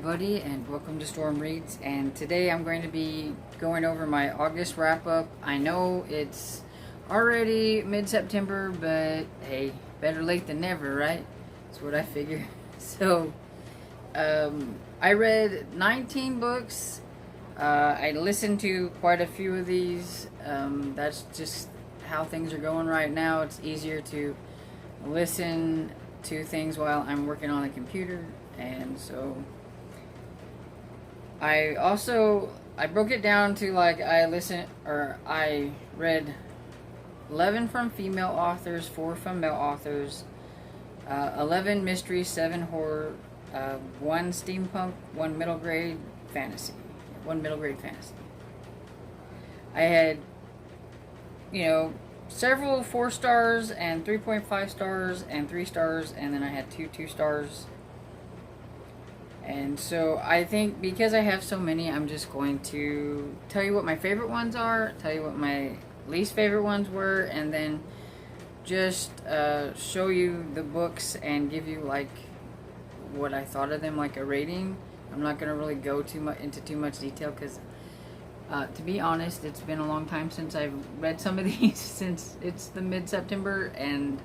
everybody, and welcome to Storm Reads. And today I'm going to be going over my August wrap-up. I know it's already mid-September, but hey, better late than never, right? That's what I figure. So, I read 19 books. I listened to quite a few of these. That's just how things are going right now. It's easier to listen to things while I'm working on the computer. And so I broke it down to like I read 11 from female authors, 4 from male authors, 11 mystery, 7 horror, 1 steampunk, 1 middle grade fantasy. I had, several 4 stars and 3.5 stars and 3 stars, and then I had 2 stars. And so I think because I have so many, I'm just going to tell you what my favorite ones are, tell you what my least favorite ones were, and then just show you the books and give you like what I thought of them, like a rating. I'm not going to really go into too much detail because to be honest, it's been a long time since I've read some of these, since it's the mid-September, and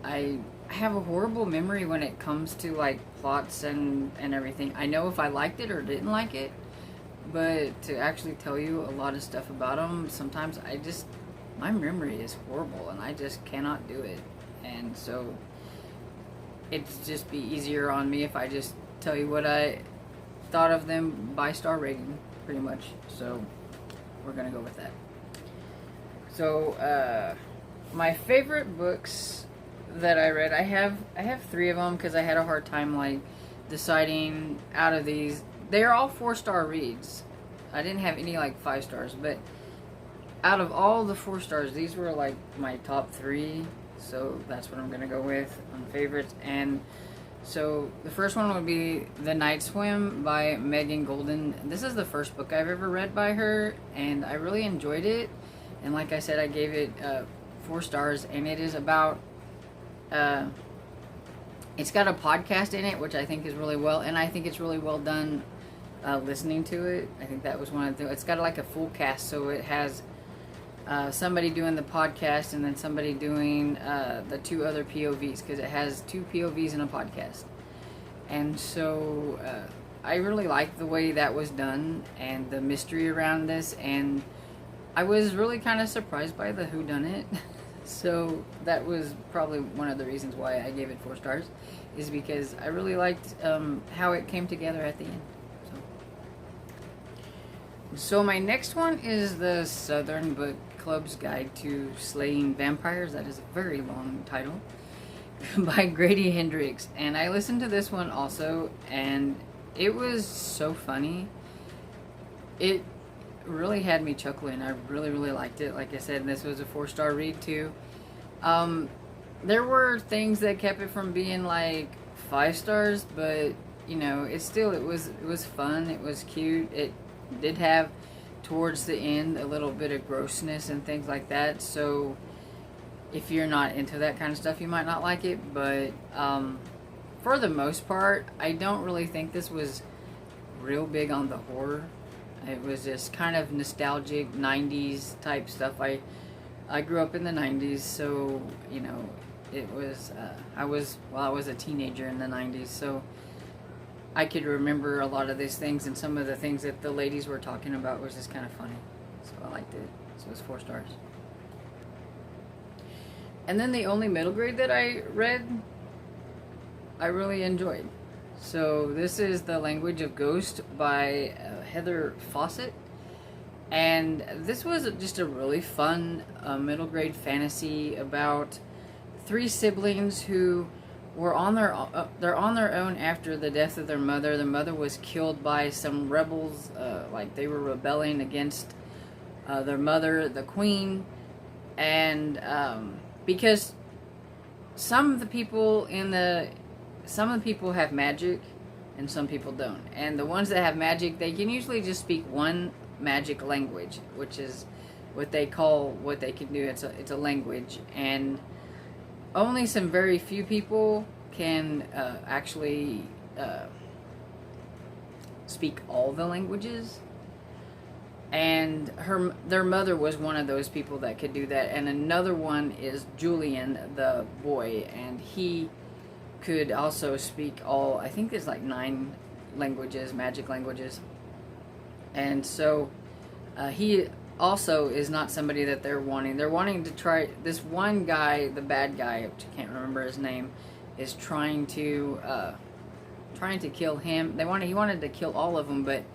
I have a horrible memory when it comes to like plots and everything. I know if I liked it or didn't like it, but to actually tell you a lot of stuff about them, sometimes my memory is horrible and I just cannot do it. And so it's just be easier on me if I just tell you what I thought of them by star rating, pretty much. So we're gonna go with that. So my favorite books that I read, I have 3 of them because I had a hard time like deciding out of these. They're all 4-star reads. I didn't have any like 5 stars, but out of all the 4 stars, these were like my top 3. So that's what I'm gonna go with on favorites. And so the first one would be The Night Swim by Megan Golden. This is the first book I've ever read by her, and I really enjoyed it. And like I said, I gave it 4 stars, and it is about it's got a podcast in it, which I think is really well, and I think it's really well done listening to it. I think that was one of the, it's got like a full cast, so it has somebody doing the podcast and then somebody doing the 2 other POVs, because it has 2 POVs in a podcast. And so I really liked the way that was done and the mystery around this, and I was really kind of surprised by the whodunit. So that was probably one of the reasons why I gave it 4 stars, is because I really liked how it came together at the end. So my next one is the Southern Book Club's Guide to Slaying Vampires. That is a very long title, by Grady Hendrix. And I listened to this one also, and it was so funny. It really had me chuckling. I really liked it. Like I said, this was a 4-star read too. There were things that kept it from being like 5 stars, but it was fun. It was cute. It did have towards the end a little bit of grossness and things like that. So if you're not into that kind of stuff, you might not like it. But for the most part, I don't really think this was real big on the horror. It was just kind of nostalgic 90s type stuff. I grew up in the 90s, so it was I was a teenager in the 90s, so I could remember a lot of these things, and some of the things that the ladies were talking about was just kind of funny. So I liked it. So it was 4 stars. And then the only middle grade that I read, I really enjoyed. So this is The Language of Ghost by Heather Fawcett. And this was just a really fun middle grade fantasy about 3 siblings who were on their own after the death of their mother. Their mother was killed by some rebels, like they were rebelling against their mother, the queen. And because some of the people have magic and some people don't. And the ones that have magic, they can usually just speak one magic language, which is what they can do. It's a language, and only some very few people can actually speak all the languages. And their mother was one of those people that could do that. And another one is Julian, the boy, and he could also speak all, I think there's like 9 languages, magic languages. And so he also is not somebody that they're wanting. They're wanting to try, this one guy, the bad guy, which I can't remember his name, is trying to kill him. He wanted to kill all of them, but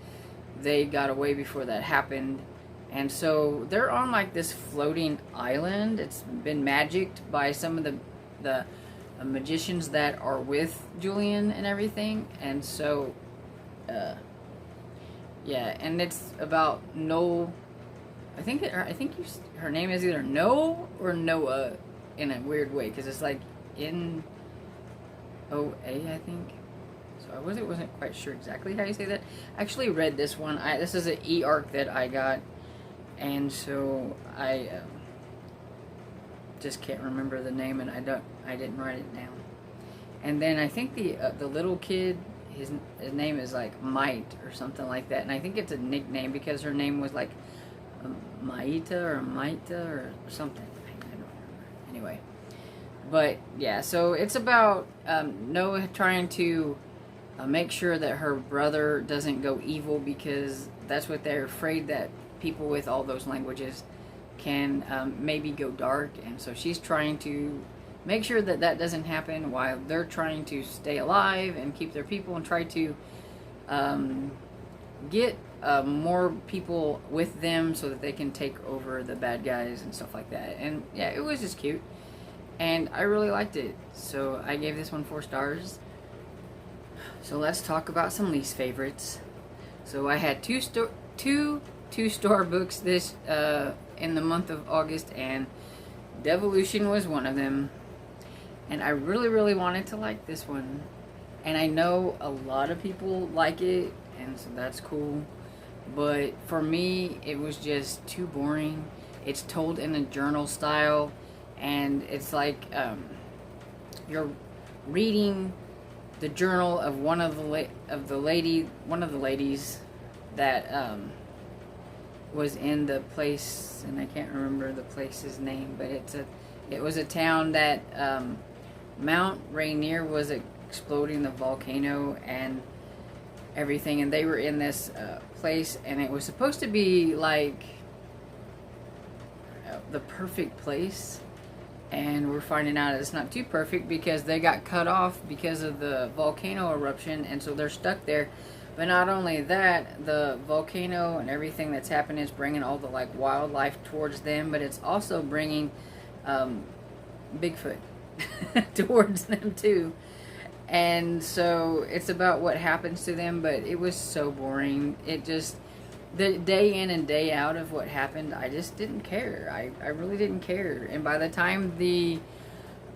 they got away before that happened. And so they're on like this floating island. It's been magicked by some of the magicians that are with Julian and everything. And so yeah, and it's about No. Her name is either No or Noah in a weird way, because it's like N-O-A, I think. So I wasn't quite sure exactly how you say that. I actually read this one. This is an e-arc that I got, and so I just can't remember the name, and I didn't write it down. And then I think the little kid, his name is like Might or something like that, and I think it's a nickname because her name was like Maita or something. I don't remember. Anyway, but yeah, so it's about Noah trying to make sure that her brother doesn't go evil, because that's what they're afraid, that people with all those languages can maybe go dark. And so she's trying to make sure that that doesn't happen while they're trying to stay alive and keep their people and try to get more people with them so that they can take over the bad guys and stuff like that. And yeah, it was just cute, and I really liked it, so I gave this one 4 stars. So let's talk about some least favorites. So I had two two-star books this in the month of August, and Devolution was one of them. And I really wanted to like this one, and I know a lot of people like it, and so that's cool. But for me, it was just too boring. It's told in a journal style, and it's like you're reading the journal of one of the ladies that was in the place, and I can't remember the place's name, but it was a town that Mount Rainier was exploding, the volcano and everything, and they were in this place, and it was supposed to be like the perfect place, and we're finding out it's not too perfect because they got cut off because of the volcano eruption, and so they're stuck there. But not only that, the volcano and everything that's happening is bringing all the like wildlife towards them, but it's also bringing Bigfoot towards them too. And so it's about what happens to them, but it was so boring. It just, the day in and day out of what happened, I just didn't care. I really didn't care. And by the time the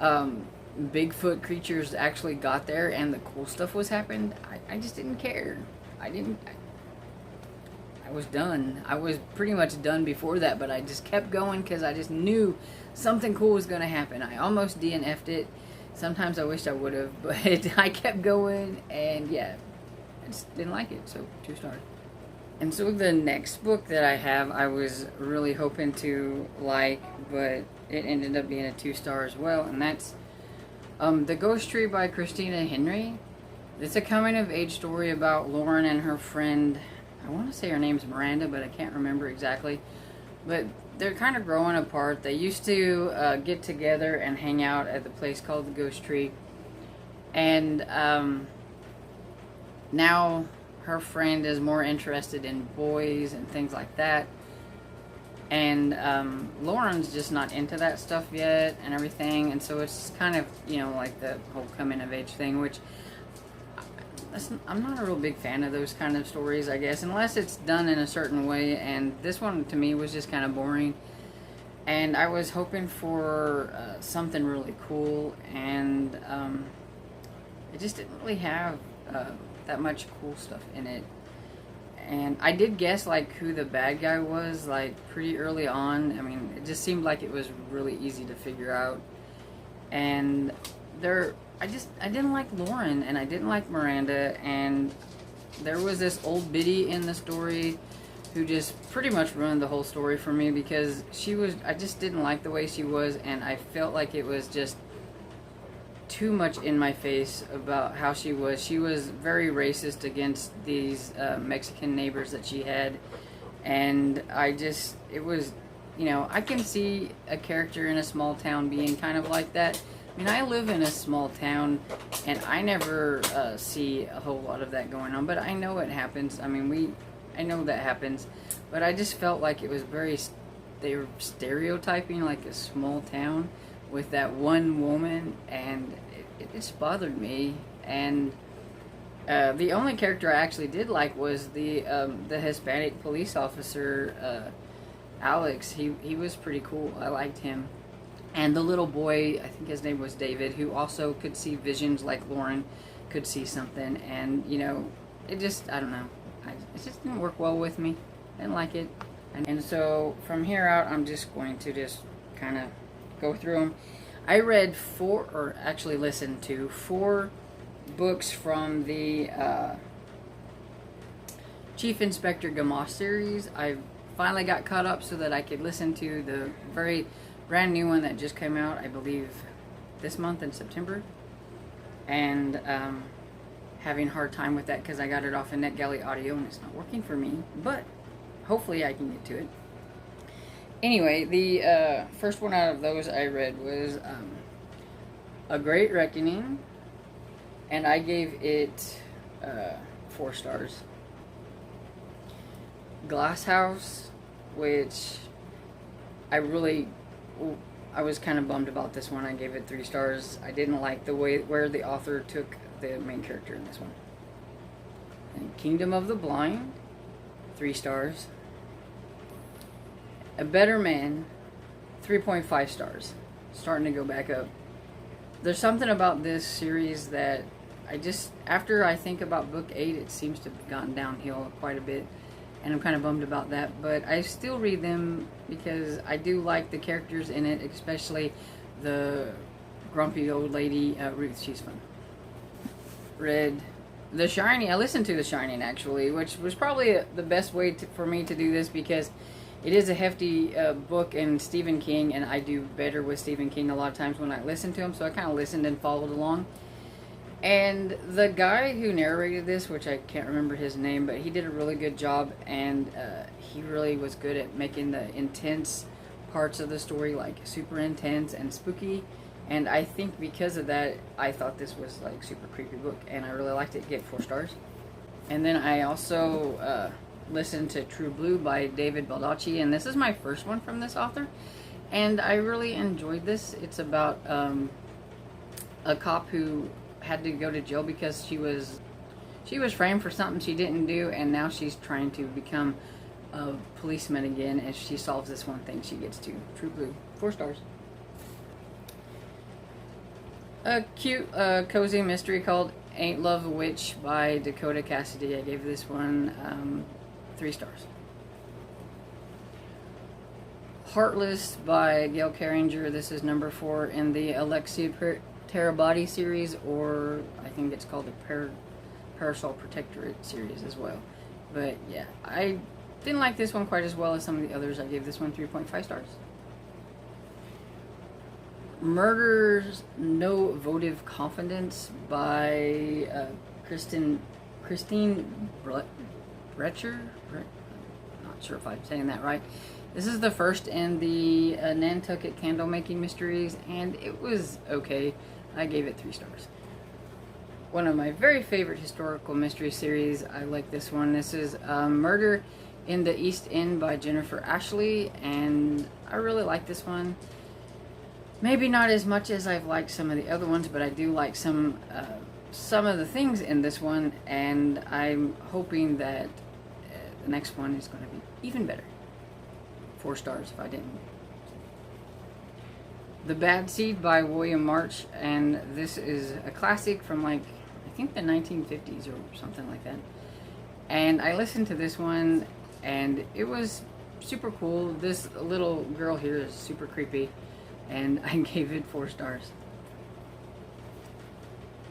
Bigfoot creatures actually got there and the cool stuff was happened, I just didn't care. I was done. I was pretty much done before that, but I just kept going because I just knew something cool was going to happen. I almost DNF'd it. Sometimes I wished I would have, but I kept going, and yeah, I just didn't like it, so 2 stars. And so the next book that I have, I was really hoping to like, but it ended up being a 2 star as well, and that's The Ghost Tree by Christina Henry. It's a coming-of-age story about Lauren and her friend. I want to say her name's Miranda, but I can't remember exactly. But they're kind of growing apart. They used to get together and hang out at the place called the Ghost Tree. And now her friend is more interested in boys and things like that. And Lauren's just not into that stuff yet and everything. And so it's kind of, you know, like the whole coming-of-age thing, which I'm not a real big fan of those kind of stories, I guess, unless it's done in a certain way, and this one to me was just kind of boring, and I was hoping for something really cool, and it just didn't really have that much cool stuff in it. And I did guess like who the bad guy was like pretty early on. I mean, it just seemed like it was really easy to figure out, and I didn't like Lauren, and I didn't like Miranda, and there was this old biddy in the story who just pretty much ruined the whole story for me, because I just didn't like the way she was, and I felt like it was just too much in my face about how she was. She was very racist against these Mexican neighbors that she had, and it was, I can see a character in a small town being kind of like that. I mean, I live in a small town, and I never see a whole lot of that going on, but I know it happens. I mean, I know that happens, but I just felt like it was they were stereotyping like a small town with that one woman, and it just bothered me. And the only character I actually did like was the Hispanic police officer, Alex. He was pretty cool. I liked him. And the little boy, I think his name was David, who also could see visions like Lauren could see something. And, it just, I don't know. It just didn't work well with me. I didn't like it. And so from here out, I'm just going to just kind of go through them. I read listened to 4 books from the Chief Inspector Gamache series. I finally got caught up so that I could listen to the very brand new one that just came out, I believe, this month in September. And having a hard time with that because I got it off of NetGalley Audio and it's not working for me. But hopefully I can get to it. Anyway, the first one out of those I read was A Great Reckoning, and I gave it 4 stars. Glass House, which I was kind of bummed about this one. I gave it 3 stars. I didn't like the way where the author took the main character in this one. And Kingdom of the Blind, 3 stars. A Better Man, 3.5 stars. Starting to go back up. There's something about this series that after I think about book 8, it seems to have gotten downhill quite a bit. And I'm kind of bummed about that. But I still read them because I do like the characters in it, especially the grumpy old lady, Ruth. She's fun. Read The Shining. I listened to The Shining, actually, which was probably the best way for me to do this because it is a hefty book in Stephen King, and I do better with Stephen King a lot of times when I listen to him, so I kind of listened and followed along. And the guy who narrated this, which I can't remember his name, but he did a really good job, and he really was good at making the intense parts of the story like super intense and spooky. And I think because of that, I thought this was like super creepy book, and I really liked it. Get 4 stars. And then I also listened to True Blue by David Baldacci, and this is my first one from this author, and I really enjoyed this. It's about a cop who had to go to jail because she was framed for something she didn't do, and now she's trying to become a policeman again. If she solves this one thing, she gets to. True Blue, 4 stars. A cute, cozy mystery called Ain't Love a Witch by Dakota Cassidy. I gave this one 3 stars. Heartless by Gail Carringer. This is number 4 in the Alexia Terabati series, or I think it's called the Parasol Protectorate series as well. But yeah, I didn't like this one quite as well as some of the others. I gave this one 3.5 stars. Murder's No Votive Confidence by Christine Brecher. Not sure if I'm saying that right. This is the first in the Nantucket candle making mysteries, and it was okay. I gave it 3 stars. One of my very favorite historical mystery series. I like this one. This is Murder in the East End by Jennifer Ashley, and I really like this one. Maybe not as much as I've liked some of the other ones, but I do like some of the things in this one, and I'm hoping that the next one is going to be even better. 4 stars if I didn't. The Bad Seed by William March, and this is a classic from like, I think the 1950s or something like that. And I listened to this one, and it was super cool. This little girl here is super creepy, and I gave it 4 stars.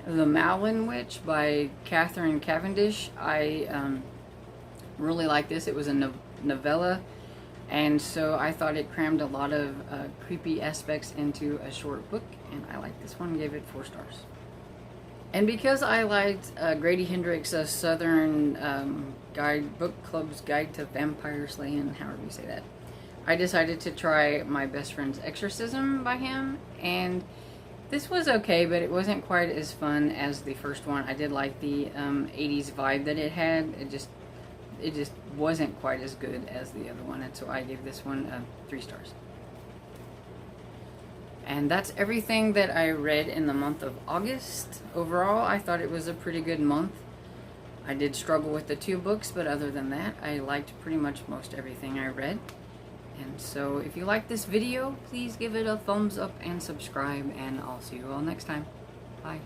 The Malin Witch by Catherine Cavendish. I really like this. It was a novella, and so I thought it crammed a lot of creepy aspects into a short book, and I like this one. Gave it 4 stars. And because I liked Grady Hendrix' Southern Book Club's Guide to Vampire Slaying, however you say that, I decided to try My Best Friend's Exorcism by him, and this was okay, but it wasn't quite as fun as the first one. I did like the 80s vibe that it had. It just wasn't quite as good as the other one, and so I gave this one 3 stars. And that's everything that I read in the month of August. Overall, I thought it was a pretty good month. I did struggle with the 2 books, but other than that, I liked pretty much most everything I read. And so if you like this video, please give it a thumbs up and subscribe, and I'll see you all next time. Bye.